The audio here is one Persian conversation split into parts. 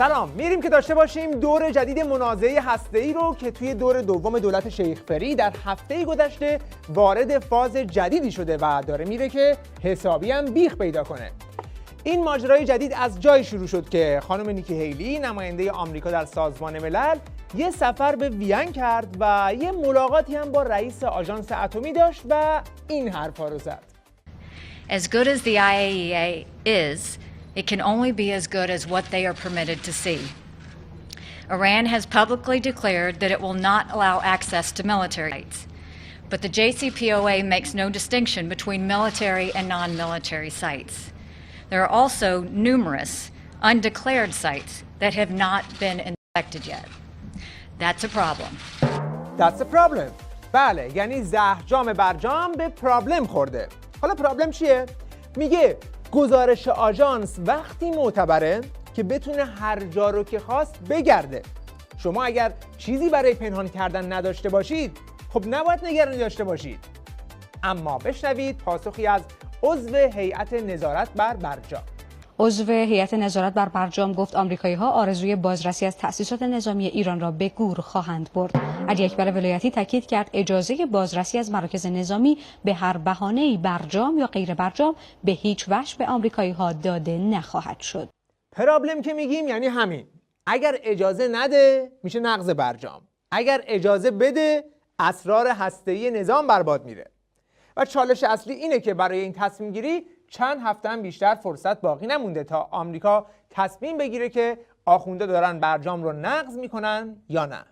سلام، میریم که داشته باشیم دور جدید منازعه هسته‌ای رو که توی دور دوم دولت شیخ فری در هفته گذشته وارد فاز جدیدی شده و داره میره که حسابی هم بیخ پیدا کنه. این ماجرای جدید از جایی شروع شد که خانم نیکی هیلی نماینده آمریکا در سازمان ملل یه سفر به وین کرد و یه ملاقاتی هم با رئیس آژانس اتمی داشت و این حرفا رو زد. As good as the IAEA is, it can only be as good as what they are permitted to see. Iran has publicly declared that it will not allow access to military sites. But the JCPOA makes no distinction between military and non-military sites. There are also numerous undeclared sites that have not been inspected yet. That's a problem. That's a problem. بله، یعنی زهرجام برجام به پرابلم خورده. حالا پرابلم چیه؟ میگه گزارش آژانس وقتی معتبره که بتونه هر جا رو که خواست بگرده. شما اگر چیزی برای پنهان کردن نداشته باشید، خب نباید نگرانی داشته باشید. اما بشنوید پاسخی از عضو هیئت نظارت بر برجام. عضو هیئت نظارت بر برجام گفت آمریکایی‌ها آرزوی بازرسی از تأسیسات نظامی ایران را به گور خواهند برد. علی اکبر ولایتی تاکید کرد اجازه بازرسی از مراکز نظامی به هر بهانه‌ای برجام یا غیر برجام به هیچ وجه به آمریکایی‌ها داده نخواهد شد. پرابلم که میگیم یعنی همین. اگر اجازه نده میشه نقض برجام. اگر اجازه بده اسرار هسته‌ای نظام برباد میره. و چالش اصلی اینه که برای این تصمیم گیری چند هفته هم بیشتر فرصت باقی نمونده تا آمریکا تصمیم بگیره که آخونده دارن برجام رو نقض میکنن یا نه.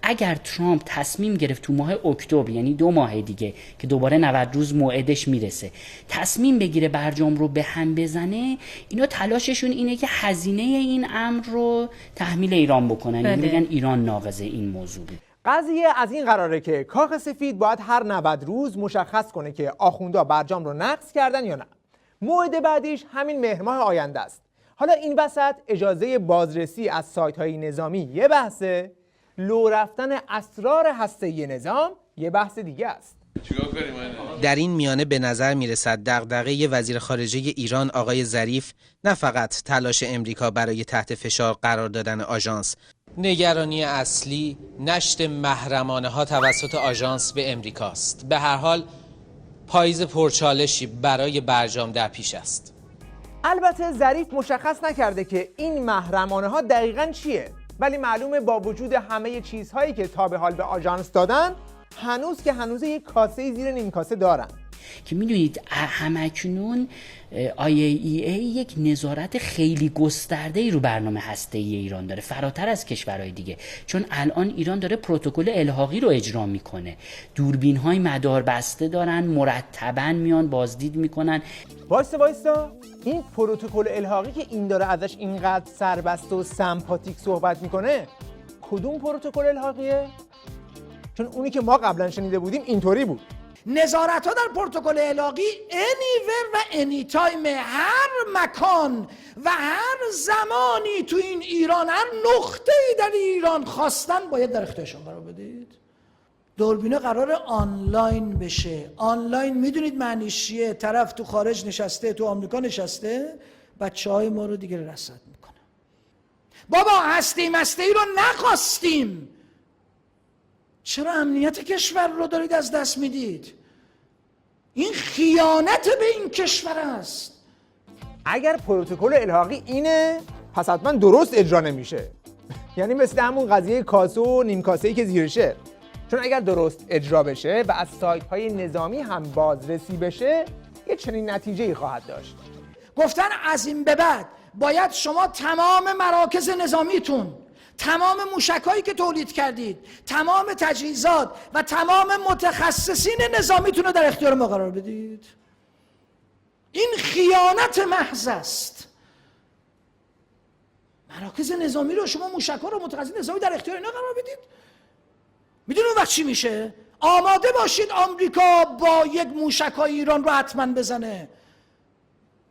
اگر ترامپ تصمیم گرفت تو ماه اکتبر، یعنی 2 ماه دیگه که دوباره 90 روز موعدش میرسه، تصمیم بگیره برجام رو به هم بزنه، اینا تلاششون اینه که هزینه این امر رو تحمیل ایران بکنن. یعنی بگن ایران ناقض این موضوع بود. قضیه از این قراره که کاخ سفید باید هر 90 روز مشخص کنه که آخوندا برجام رو نقض کردن یا نه. موعد بعدیش همین مهر ماه آینده است. حالا این وسط اجازه بازرسی از سایت‌های نظامی یه بحثه، لو رفتن اسرار هسته‌ای نظام یه بحث دیگه است. در این میانه به نظر میرسد دغدغه وزیر خارجه ایران آقای ظریف نه فقط تلاش امریکا برای تحت فشار قرار دادن آژانس، نگرانی اصلی نشر محرمانه ها توسط آژانس به امریکاست. به هر حال پاییز پرچالشی برای برجام در پیش است. البته ظریف مشخص نکرده که این محرمانه ها دقیقاً چیه، ولی معلومه با وجود همه چیزهایی که تا به حال به آژانس دادن، هنوز یک کاسه زیر نیم کاسه دارن. که میدونید همکنون IAEA یک نظارت خیلی گسترده‌ای رو برنامه هسته‌ای ایران داره، فراتر از کشورهای دیگه. چون الان ایران داره پروتکل الحاقی رو اجرا میکنه. دوربین‌های مدار بسته دارن، مرتباً میان بازدید میکنن. وایسا این پروتکل الحاقی که این داره ازش اینقدر سربسته و سمپاتیک صحبت میکنه، کدوم پروتکل الحاقیه؟ چون اونی که ما قبلا شنیده بودیم اینطوری بود. نظارت ها در پروتکل الحاقی anywhere و anytime، هر مکان و هر زمانی تو این ایران، هر نقطه‌ای در ایران خواستن باید در اختیارشون قرار بدید. دوربینه قرار آنلاین بشه. آنلاین میدونید معنیش چیه؟ طرف تو خارج نشسته، تو آمریکا نشسته، بچه‌های ما رو دیگه رصد میکنه. بابا هستیم رو نخواستیم، چرا امنیت کشور رو دارید از دست میدید؟ این خیانت به این کشور است. اگر پروتکل الحاقی اینه، پس حتما درست اجرا نمیشه. یعنی مثل همون قضیه کاسه و نیم کاسه‌ای که زیرشه. چون اگر درست اجرا بشه و از سایت‌های نظامی هم بازرسی بشه، یه چنین نتیجه‌ای خواهد داشت. گفتن از این به بعد باید شما تمام مراکز نظامیتون، تمام موشکایی که تولید کردید، تمام تجهیزات و تمام متخصصین نظامیتون رو در اختیار ما قرار بدید. این خیانت محض است. مراکز نظامی رو، شما موشک‌ها رو، متخصصین نظامی در اختیار اینا قرار بدید. میدونید اون وقت چی میشه؟ آماده باشید آمریکا با یک موشک‌های ایران رو حتما بزنه.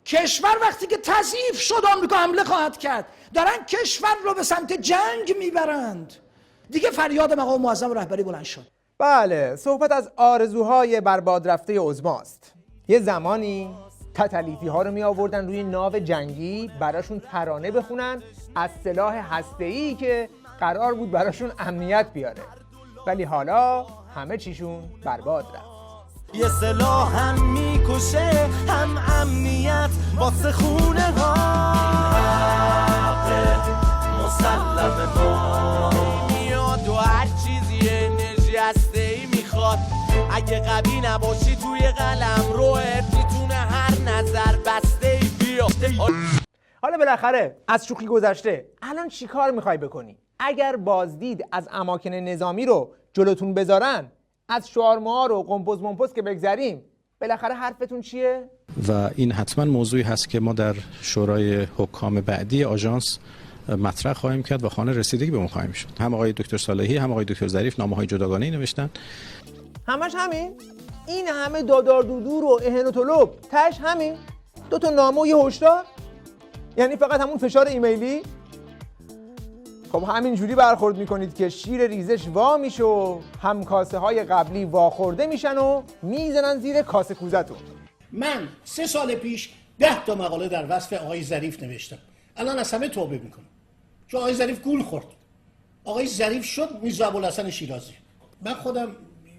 کشور وقتی که تضعیف شد آمریکا حمله خواهد کرد. دارن کشور رو به سمت جنگ میبرند. دیگه فریاد مقام معظم رهبری بلند شد. بله، صحبت از آرزوهای برباد رفته عظماست. یه زمانی تتلیفی ها رو می آوردن روی ناو جنگی، براشون ترانه بخونن از سلاح هسته‌ای که قرار بود براشون امنیت بیاره، ولی حالا همه چیشون برباد رفت. یه سلاح هم میکشه هم امنیت واسه خونه ها، مسلم ما میاد و هر چیزی انرژی هسته‌ای میخواد. اگه قوی نباشی توی قلم روت میتونه هر نظر بسته‌ای بیاد. حالا بالاخره از شوخی گذشته، الان چی کار میخوای بکنی؟ اگر بازدید از اماکن نظامی رو جلوتون بذارن، از شعارموها و قمپوز منپوز که بگذریم، بالاخره حرفتون چیه؟ و این حتما موضوعی هست که ما در شورای حکام بعدی آژانس مطرح خواهیم کرد و خانه رسیدگی به اون خواهیم شد. هم آقای دکتر صالحی هم آقای دکتر ظریف نامه‌های جداگانه‌ای نوشتن. همش همین؟ این همه دادار دودور و اهن و طلب تاش همین؟ 2 تا نامه و یه هشدار؟ یعنی فقط همون فشار ایمیلی؟ خب همینجوری برخورد میکنید که شیر ریزش وا میشه و هم کاسه های قبلی واخورده میشن و میزنن زیر کاسه کوزتون. من 3 سال پیش 10 تا مقاله در وصف آقای ظریف نوشتم. الان از همه توبه میکنم، چون آقای ظریف گول خورد. آقای ظریف شد میرزا ابوالحسن شیرازی. من خودم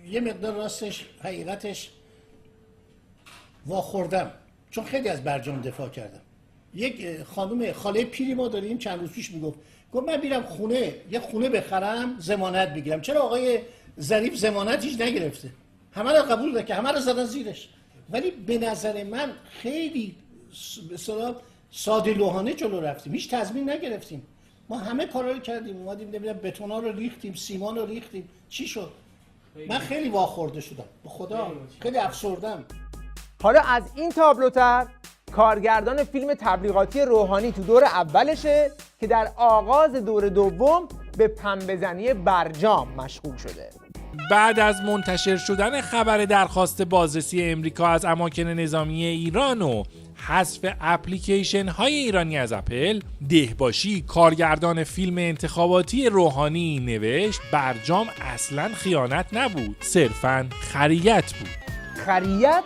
یه مقدار راستش حقیقتش واخوردم، چون خیلی از برجام دفاع کردم. یک خانم خاله پیری ما داریم چند روز پیش میگفت من میرم خونه یه خونه بخرم ضمانت بگیرم. چرا آقای ظریف ضمانت هیچ نگرفته؟ همه رو قبول داره که همه رو زدن زیرش. ولی به نظر من خیلی ساده لوحانه جلو رفتیم، هیچ تضمین نگرفتیم. ما همه کارا رو کردیم، اومدیم نمیدونم بتونا رو ریختیم، سیمان رو ریختیم، چی شد؟ من خیلی واخورده شدم، به خدا خیلی افسردم. حالا از این تابلوتر کارگردان فیلم تبلیغاتی روحانی تو دور اولشه که در آغاز دور دوم به پنبه‌زنی برجام مشغول شده. بعد از منتشر شدن خبر درخواست بازرسی امریکا از اماکن نظامی ایران و حذف اپلیکیشن های ایرانی از اپل، دهباشی کارگردان فیلم انتخاباتی روحانی نوشت برجام اصلاً خیانت نبود، صرفاً خریت بود. خریت؟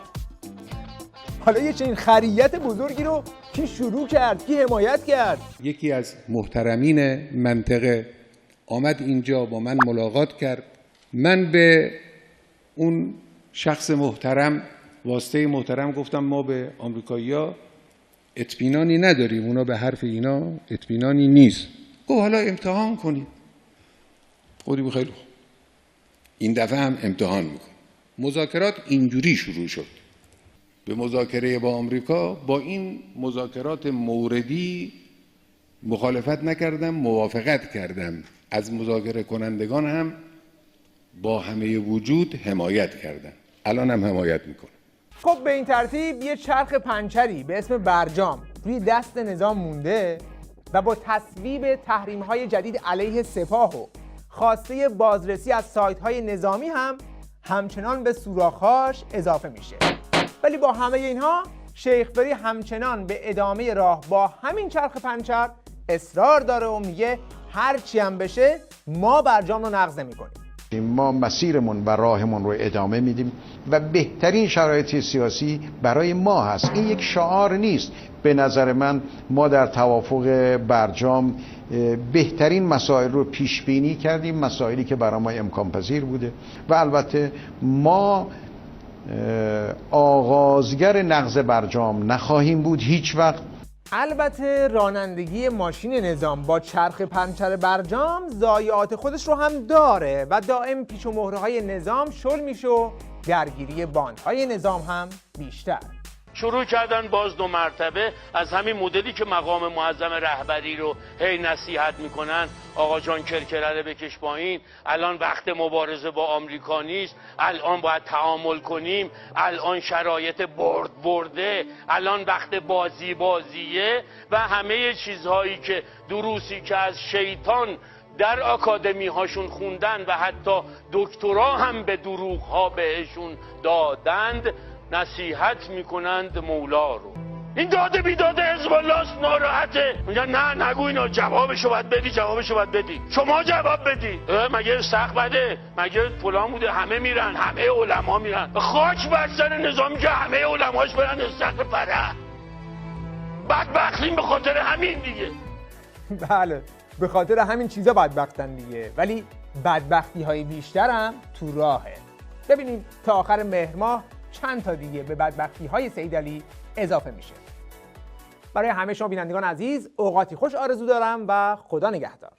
حالا یه چنین خریت بزرگی رو کی شروع کرد؟ کی حمایت کرد؟ یکی از محترمین منطقه آمد اینجا با من ملاقات کرد. من به اون شخص محترم واسطه محترم گفتم ما به آمریکایی‌ها اطمینانی نداریم، اونا به حرف اینا اطمینانی نیست. گفت حالا امتحان کنید. خیلی خوب. این دفعه هم امتحان میکن. مذاکرات اینجوری شروع شد. به مذاکره با آمریکا با این مذاکرات موردی مخالفت نکردم، موافقت کردم. از مذاکره کنندگان هم با همه وجود حمایت کردم. الان هم حمایت میکنم. خب به این ترتیب یه چرخ پنچری به اسم برجام روی دست نظام مونده و با تصویب تحریم‌های جدید علیه سپاه و خواسته بازرسی از سایت‌های نظامی هم همچنان به سوراخ‌هاش اضافه میشه. ولی با همه اینها شیخ فری همچنان به ادامه راه با همین چرخ پنچر اصرار داره و میگه هر چی هم بشه ما برجام رو نقض نمی‌کنیم. ما مسیرمون و راهمون رو ادامه میدیم و بهترین شرایط سیاسی برای ما هست. این یک شعار نیست. به نظر من ما در توافق برجام بهترین مسائل رو پیش بینی کردیم، مسائلی که برای ما امکان پذیر بوده و البته ما آغازگر نقض برجام نخواهیم بود هیچ وقت. البته رانندگی ماشین نظام با چرخ پنچر برجام ضایعات خودش رو هم داره و دائم پیچ و مهره‌های نظام شل میشه و درگیری باندهای نظام هم بیشتر. شروع کردن باز 2 مرتبه از همین مدلی که مقام معظم رهبری رو هی نصیحت میکنن، آقا جان کرکره بکش پایین، الان وقت مبارزه با آمریکا نیست، الان باید تعامل کنیم، الان شرایط برده، الان وقت بازیه و همه چیزهایی که دروسی که از شیطان در آکادمی هاشون خوندن و حتی دکترا هم به دروغ ها بهشون دادند نصیحت میکنند مولا رو. این داده بیداده حزب الله است، ناراحته، میگن نه نگو اینا، جوابشو باید بدی، شما جواب بدی. مگه سخت بده؟ مگه فلان بوده؟ همه میرن، همه علما میرن، خاک بر سر نظامی که همه علماش برن استخر فرح. بدبختیم به خاطر همین دیگه. بله، به خاطر همین چیزا بدبختن دیگه، ولی بدبختی های بیشتر هم تو راهه. ببینیم تا آخر مهر ماه چند تا دیگه به بدبختی های سید علی اضافه میشه. برای همه شما بینندگان عزیز اوقاتی خوش آرزو دارم و خدا نگهدار.